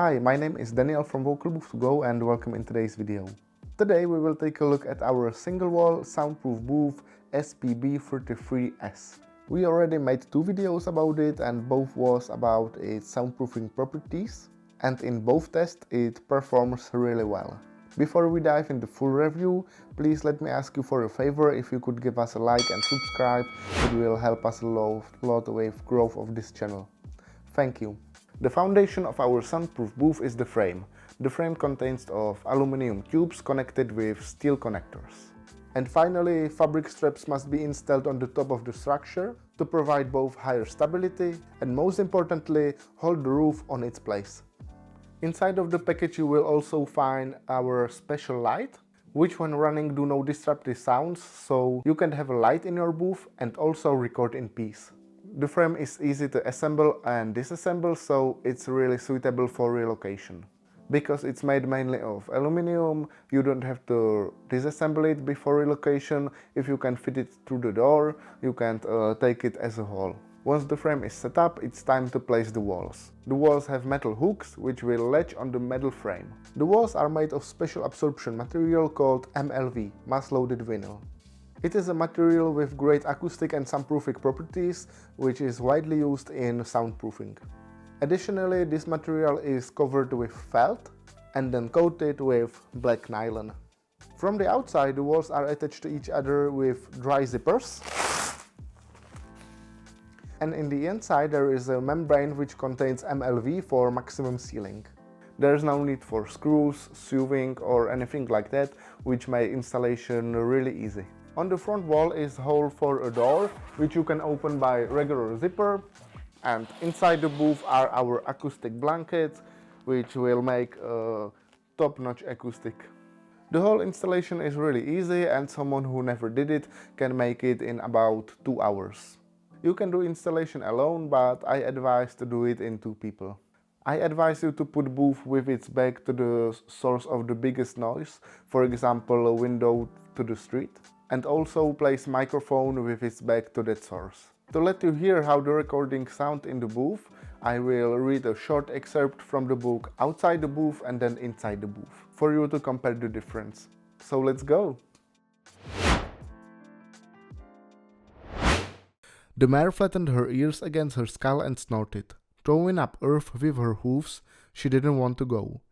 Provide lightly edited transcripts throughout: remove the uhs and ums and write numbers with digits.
Hi, my name is Daniel from VocalBoothToGo and welcome in today's video. Today we will take a look at our single wall soundproof booth SPB33S. We already made two videos about it and both was about its soundproofing properties, and in both tests it performs really well. Before we dive into full review, please let me ask you for a favor. If you could give us a like and subscribe, it will help us a lot with growth of this channel. Thank you. The foundation of our soundproof booth is the frame. The frame contains of aluminum tubes connected with steel connectors. And finally, fabric straps must be installed on the top of the structure to provide both higher stability and, most importantly, hold the roof on its place. Inside of the package you will also find our special light, which when running do no disruptive sounds, so you can have a light in your booth and also record in peace. The frame is easy to assemble and disassemble, so it's really suitable for relocation. Because it's made mainly of aluminum, you don't have to disassemble it before relocation. If you can fit it through the door, you can take it as a whole. Once the frame is set up, it's time to place the walls. The walls have metal hooks which will latch on the metal frame. The walls are made of special absorption material called MLV, mass-loaded vinyl. It is a material with great acoustic and soundproofing properties, which is widely used in soundproofing. Additionally, this material is covered with felt and then coated with black nylon. From the outside, the walls are attached to each other with dry zippers. And in the inside there is a membrane which contains MLV for maximum sealing. There is no need for screws, sewing or anything like that, which make installation really easy. On the front wall is a hole for a door, which you can open by regular zipper, and inside the booth are our acoustic blankets, which will make a top-notch acoustic. The whole installation is really easy and someone who never did it can make it in about 2 hours. You can do installation alone, but I advise to do it in 2 people. I advise you to put booth with its back to the source of the biggest noise, for example a window to the street, and also place microphone with its back to that source. To let you hear how the recording sound in the booth, I will read a short excerpt from the book Outside the Booth and then Inside the Booth, for you to compare the difference. So let's go! The mare flattened her ears against her skull and snorted. Throwing up earth with her hoofs, she didn't want to go.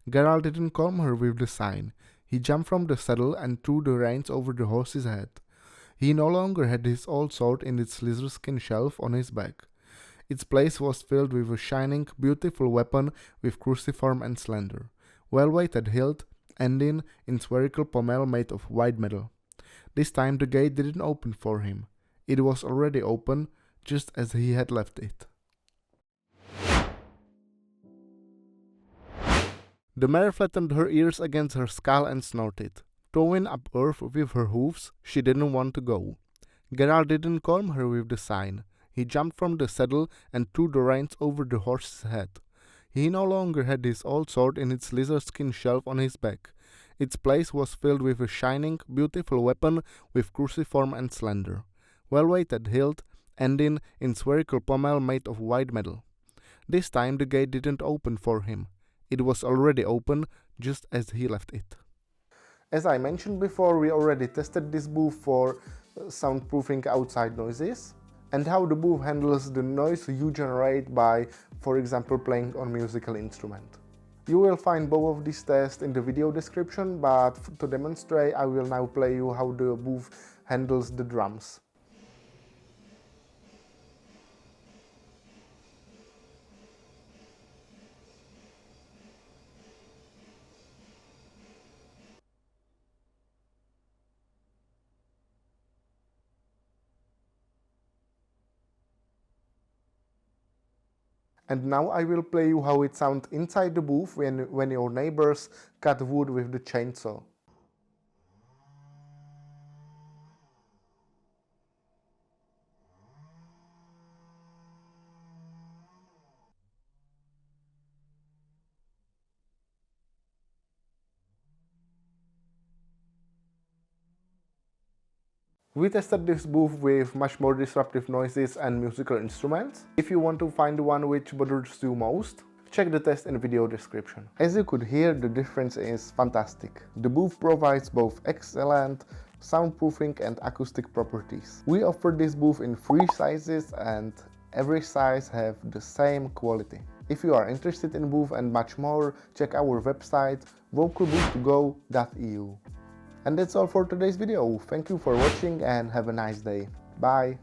Geralt didn't calm her with the sign. He jumped from the saddle and threw the reins over the horse's head. He no longer had his old sword in its lizard skin shelf on his back. Its place was filled with a shining, beautiful weapon with cruciform and slender, well-weighted hilt, ending in spherical pommel made of white metal. This time the gate didn't open for him. It was already open, just as he had left it. The mare flattened her ears against her skull and snorted. Throwing up earth with her hoofs, she didn't want to go. Geralt didn't calm her with the sign. He jumped from the saddle and threw the reins over the horse's head. He no longer had his old sword in its lizard skin shelf on his back. Its place was filled with a shining, beautiful weapon with cruciform and slender, well-weighted hilt, ending in spherical pommel made of white metal. This time the gate didn't open for him. It was already open, just as he left it. As I mentioned before, we already tested this booth for soundproofing outside noises and how the booth handles the noise you generate by, for example, playing on musical instrument. You will find both of these tests in the video description, but to demonstrate I will now play you how the booth handles the drums. And now I will play you how it sounds inside the booth when your neighbors cut wood with the chainsaw. We tested this booth with much more disruptive noises and musical instruments. If you want to find the one which bothers you most, Check the test in the video description. As you could hear, the difference is fantastic. The booth provides both excellent soundproofing and acoustic properties. We offer this booth in 3 sizes and every size have the same quality. If you are interested in booth and much more, check our website VocalBoothToGo.eu. And that's all for today's video. Thank you for watching and have a nice day. Bye!